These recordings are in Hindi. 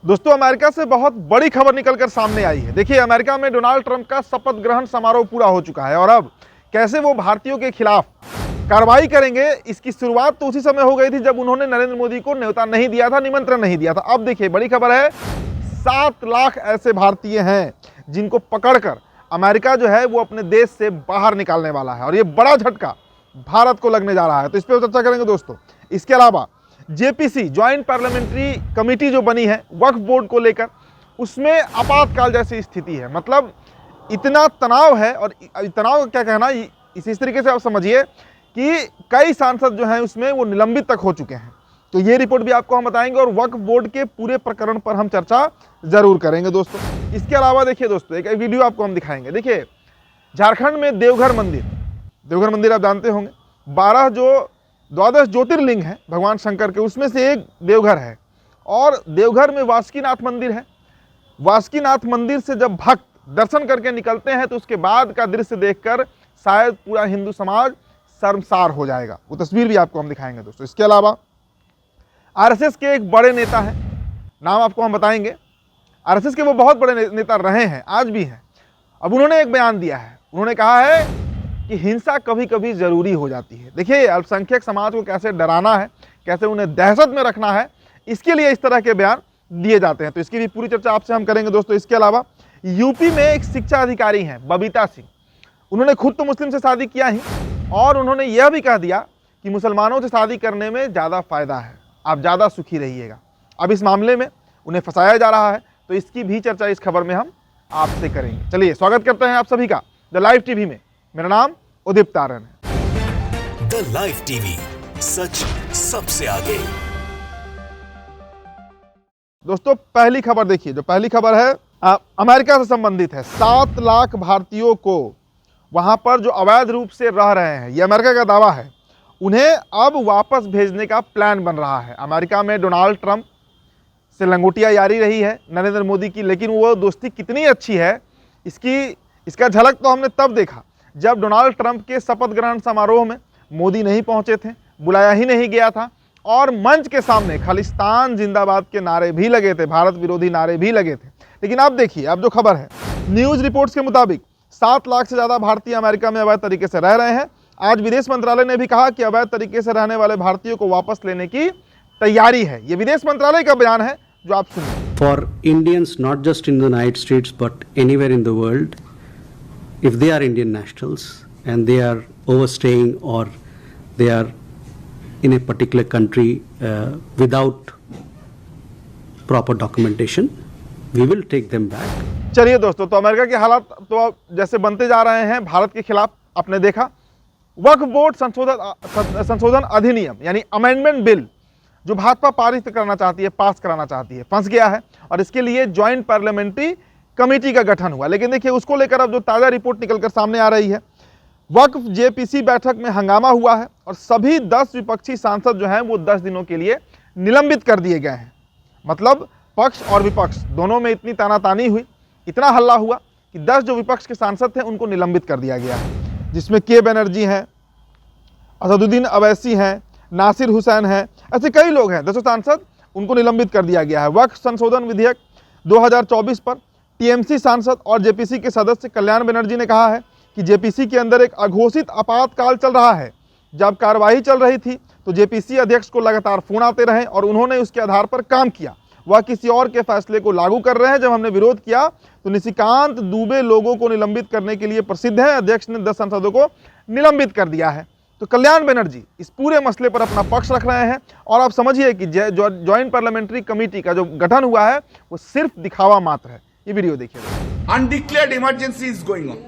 दोस्तों, अमेरिका से बहुत बड़ी खबर निकलकर सामने आई है। देखिए, अमेरिका में डोनाल्ड ट्रंप का शपथ ग्रहण समारोह पूरा हो चुका है और अब कैसे वो भारतीयों के खिलाफ कार्रवाई करेंगे, इसकी शुरुआत तो उसी समय हो गई थी जब उन्होंने नरेंद्र मोदी को न्योता नहीं दिया था, निमंत्रण नहीं दिया था। अब देखिए, बड़ी खबर है, 7 लाख ऐसे भारतीय हैं जिनको पकड़कर अमेरिका जो है वो अपने देश से बाहर निकालने वाला है और ये बड़ा झटका भारत को लगने जा रहा है। तो इस पर चर्चा करेंगे दोस्तों। इसके अलावा जेपीसी ज्वाइंट पार्लियामेंट्री कमेटी जो बनी है वक्फ बोर्ड को लेकर, उसमें आपातकाल जैसी स्थिति है। मतलब इतना तनाव है, और तनाव क्या कहना, इस तरीके से आप समझिए कि कई सांसद जो हैं उसमें वो निलंबित तक हो चुके हैं। तो ये रिपोर्ट भी आपको हम बताएंगे और वक्फ बोर्ड के पूरे प्रकरण पर हम चर्चा जरूर करेंगे दोस्तों। इसके अलावा देखिए दोस्तों, एक वीडियो आपको हम दिखाएंगे। देखिए, झारखंड में देवघर मंदिर आप जानते होंगे, 12 ज्योतिर्लिंग है भगवान शंकर के, उसमें से एक देवघर है। और देवघर में वासुकीनाथ मंदिर है। वासुकीनाथ मंदिर से जब भक्त दर्शन करके निकलते हैं तो उसके बाद का दृश्य देखकर शायद पूरा हिंदू समाज शर्मसार हो जाएगा। वो तस्वीर भी आपको हम दिखाएंगे दोस्तों। इसके अलावा आरएसएस के एक बड़े नेता हैं, नाम आपको हम बताएंगे। आरएसएस के वो बहुत बड़े नेता रहे हैं, आज भी हैं। अब उन्होंने एक बयान दिया है। उन्होंने कहा है कि हिंसा कभी कभी जरूरी हो जाती है। देखिए, अल्पसंख्यक समाज को कैसे डराना है, कैसे उन्हें दहशत में रखना है, इसके लिए इस तरह के बयान दिए जाते हैं। तो इसकी भी पूरी चर्चा आपसे हम करेंगे दोस्तों। इसके अलावा यूपी में एक शिक्षा अधिकारी हैं बबीता सिंह, उन्होंने खुद तो मुस्लिम से शादी किया ही और उन्होंने यह भी कह दिया कि मुसलमानों से शादी करने में ज़्यादा फायदा है, आप ज़्यादा सुखी रहिएगा। अब इस मामले में उन्हें फंसाया जा रहा है, तो इसकी भी चर्चा इस खबर में हम आपसे करेंगे। चलिए, स्वागत करते हैं आप सभी का द लाइव टीवी में। मेरा नाम उदित तारन है। द लाइव टीवी, सच सबसे आगे। दोस्तों, पहली खबर देखिए। जो पहली खबर है अमेरिका से संबंधित है। 7 लाख भारतीयों को वहां पर जो अवैध रूप से रह रहे हैं, ये अमेरिका का दावा है, उन्हें अब वापस भेजने का प्लान बन रहा है। अमेरिका में डोनाल्ड ट्रंप से लंगोटियां जारी रही है नरेंद्र मोदी की, लेकिन वो दोस्ती कितनी अच्छी है इसका झलक तो हमने तब देखा जब डोनाल्ड ट्रंप के शपथ ग्रहण समारोह में मोदी नहीं पहुंचे थे, बुलाया ही नहीं गया था और मंच के सामने खालिस्तान जिंदाबाद के नारे भी लगे थे, भारत विरोधी नारे भी लगे थे। लेकिन अब देखिए, अब जो खबर है, न्यूज रिपोर्ट्स के मुताबिक 7 लाख से ज़्यादा भारतीय अमेरिका में अवैध तरीके से रह रहे हैं। आज विदेश मंत्रालय ने भी कहा कि अवैध तरीके से रहने वाले भारतीयों को वापस लेने की तैयारी है। ये विदेश मंत्रालय का बयान है, जो आप सुनिए। For Indians, not just in the United States but anywhere in the world, if they are Indian nationals and they are overstaying or they are in a particular country without proper documentation, we will take them back. चलिए दोस्तों, तो अमेरिका के हालात तो अब जैसे बनते जा रहे हैं भारत के खिलाफ। आपने देखा वक्फ बोर्ड संशोधन अधिनियम यानी अमेंडमेंट बिल जो भाजपा पारित करना चाहती है, पास कराना चाहती है, फंस गया है और इसके लिए ज्वाइंट पार्लियामेंट्री कमेटी का गठन हुआ। लेकिन देखिए, उसको लेकर अब जो ताज़ा रिपोर्ट निकलकर सामने आ रही है, वक्फ जेपीसी बैठक में हंगामा हुआ है और सभी 10 विपक्षी सांसद जो हैं वो 10 दिनों के लिए निलंबित कर दिए गए हैं। मतलब पक्ष और विपक्ष दोनों में इतनी तानातानी हुई, इतना हल्ला हुआ कि 10 जो विपक्ष के सांसद थे उनको निलंबित कर दिया गया है, जिसमें के बनर्जी हैं, असदुद्दीन अवैसी हैं, नासिर हुसैन हैं, ऐसे कई लोग हैं। 10 सांसद, उनको निलंबित कर दिया गया है। वक्फ संशोधन विधेयक 2024 पर टीएमसी सांसद और जेपीसी के सदस्य कल्याण बनर्जी ने कहा है कि जेपीसी के अंदर एक अघोषित आपातकाल चल रहा है। जब कार्यवाही चल रही थी तो जेपीसी अध्यक्ष को लगातार फोन आते रहे और उन्होंने उसके आधार पर काम किया। वह किसी और के फैसले को लागू कर रहे हैं। जब हमने विरोध किया तो निशिकांत दुबे लोगों को निलंबित करने के लिए प्रसिद्ध है। अध्यक्ष ने 10 सांसदों को निलंबित कर दिया है। तो कल्याण बनर्जी इस पूरे मसले पर अपना पक्ष रख रहे हैं और आप समझिए कि ज्वाइंट पार्लियामेंट्री कमेटी का जो गठन हुआ है वो सिर्फ दिखावा मात्र है। ये वीडियो देखिए। Undeclared emergency is going on.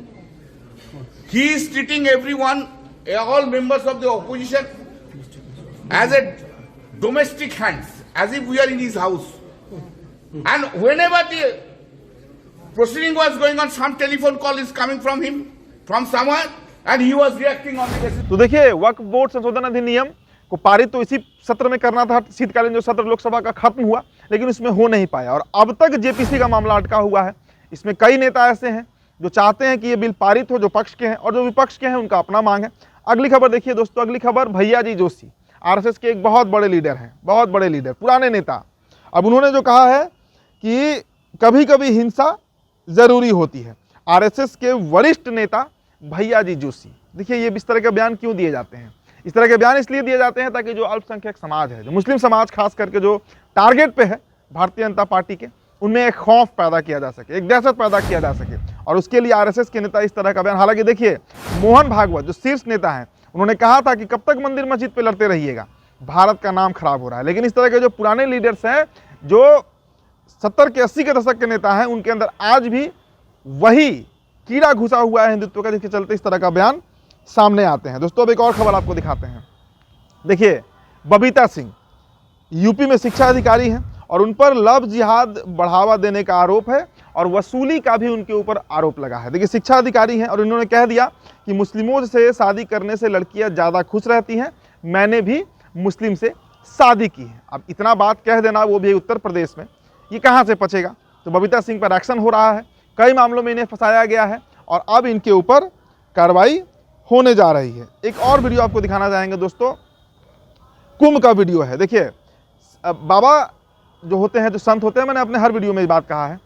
He is treating everyone, all members of the opposition, as a domestic hands, as if we are in his house. And whenever the proceeding was going on, some telephone call is coming from him, from somewhere, and he was reacting on the basis. तो देखिए, वक्फ बोर्ड संशोधन अधिनियम को पारित तो इसी सत्र में करना था, शीतकालीन जो सत्र लोकसभा का खत्म हुआ, लेकिन उसमें हो नहीं पाया और अब तक जेपीसी का मामला अटका हुआ है। इसमें कई नेता ऐसे हैं जो चाहते हैं कि ये बिल पारित हो, जो पक्ष के हैं, और जो विपक्ष के हैं उनका अपना मांग है। अगली खबर देखिए दोस्तों। अगली खबर, भैया जी जोशी आरएसएस के एक बहुत बड़े लीडर हैं, बहुत बड़े लीडर, पुराने नेता। अब उन्होंने जो कहा है कि कभी कभी हिंसा जरूरी होती है। आरएसएस के वरिष्ठ नेता भैयाजी जोशी, देखिए ये इस तरह के बयान क्यों दिए जाते हैं? इस तरह के बयान इसलिए दिए जाते हैं ताकि जो अल्पसंख्यक समाज है, जो मुस्लिम समाज खास करके जो टारगेट पे है भारतीय जनता पार्टी के, उनमें एक खौफ पैदा किया जा सके, एक दहशत पैदा किया जा सके, और उसके लिए आरएसएस के नेता इस तरह का बयान। हालांकि देखिए मोहन भागवत जो शीर्ष नेता हैं, उन्होंने कहा था कि कब तक मंदिर मस्जिद पे लड़ते रहिएगा, भारत का नाम खराब हो रहा है। लेकिन इस तरह के जो पुराने लीडर्स हैं, जो 70 के 80 के दशक के नेता हैं, उनके अंदर आज भी वही कीड़ा घुसा हुआ है हिंदुत्व का, जिसके चलते इस तरह का बयान सामने आते हैं। दोस्तों अब एक और खबर आपको दिखाते हैं। देखिए बबीता सिंह यूपी में शिक्षा अधिकारी हैं और उन पर लव जिहाद बढ़ावा देने का आरोप है और वसूली का भी उनके ऊपर आरोप लगा है। देखिए शिक्षा अधिकारी हैं और इन्होंने कह दिया कि मुस्लिमों से शादी करने से लड़कियां ज़्यादा खुश रहती हैं, मैंने भी मुस्लिम से शादी की है। अब इतना बात कह देना, वो भी उत्तर प्रदेश में, ये कहाँ से पचेगा? तो बबीता सिंह पर एक्शन हो रहा है, कई मामलों में इन्हें फंसाया गया है और अब इनके ऊपर कार्रवाई होने जा रही है। एक और वीडियो आपको दिखाना चाहेंगे दोस्तों, कुंभ का वीडियो है। देखिए बाबा जो होते हैं, जो संत होते हैं, मैंने अपने हर वीडियो में ये बात कहा है,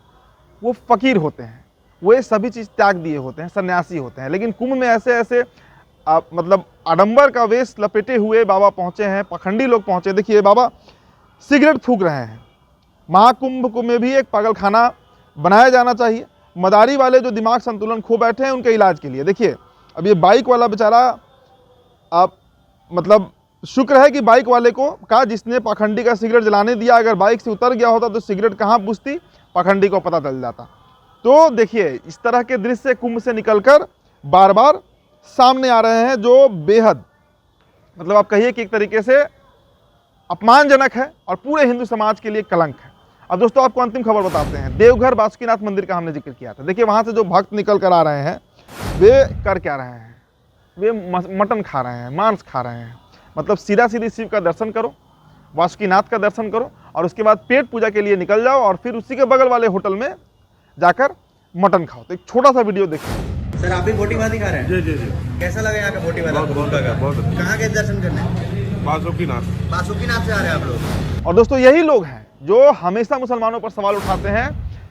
वो फकीर होते हैं, वो ये सभी चीज़ त्याग दिए होते हैं, सन्यासी होते हैं। लेकिन कुंभ में ऐसे ऐसे मतलब आडंबर का वेश लपेटे हुए बाबा पहुँचे हैं, पखंडी लोग पहुँचे। देखिए बाबा सिगरेट फूंक रहे हैं। महाकुंभ को में भी एक पागलखाना बनाया जाना चाहिए। मदारी वाले जो दिमाग संतुलन खो बैठे हैं, उनके इलाज के लिए। देखिए अब ये बाइक वाला बेचारा, आप मतलब शुक्र है कि बाइक वाले को कहा, जिसने पाखंडी का सिगरेट जलाने दिया, अगर बाइक से उतर गया होता तो सिगरेट कहाँ बुझती, पाखंडी को पता चल जाता। तो देखिए इस तरह के दृश्य कुंभ से निकलकर बार बार सामने आ रहे हैं, जो बेहद मतलब आप कहिए कि एक तरीके से अपमानजनक है और पूरे हिंदू समाज के लिए कलंक है। अब दोस्तों आपको अंतिम खबर बताते हैं। देवघर बासुकीनाथ मंदिर का हमने जिक्र किया था। देखिए वहाँ से जो भक्त निकल कर आ रहे हैं, वे कर क्या रहे हैं? वे मटन खा रहे हैं, मांस खा रहे हैं। मतलब सीधा सीधी शिव का दर्शन करो, वासुकीनाथ का दर्शन करो और उसके बाद पेट पूजा के लिए निकल जाओ और फिर उसी के बगल वाले होटल में जाकर मटन खाओ। तो एक छोटा सा वीडियो देखिए। सर आप भी बोटी भाती खा रहे हैं? जी जी जी, कैसा लगा यहाँ का बोटी वाला? बहुत अच्छा। कहाँ के दर्शन करने? बासुकीनाथ। बासुकीनाथ से आ रहे हैं आप लोग? और दोस्तों यही लोग हैं जो हमेशा मुसलमानों पर सवाल उठाते हैं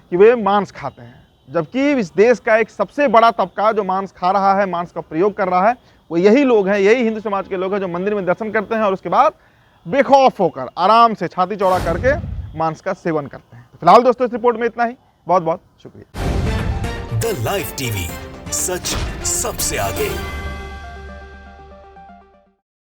कि वे मांस खाते हैं, जबकि इस देश का एक सबसे बड़ा तबका जो मांस खा रहा है, मांस का प्रयोग कर रहा है, वो यही लोग हैं, यही हिंदू समाज के लोग हैं जो मंदिर में दर्शन करते हैं और उसके बाद बेखौफ होकर आराम से छाती चौड़ा करके मांस का सेवन करते हैं। तो फिलहाल दोस्तों इस रिपोर्ट में इतना ही। बहुत बहुत शुक्रिया। द लाइव टीवी, सच सबसे आगे।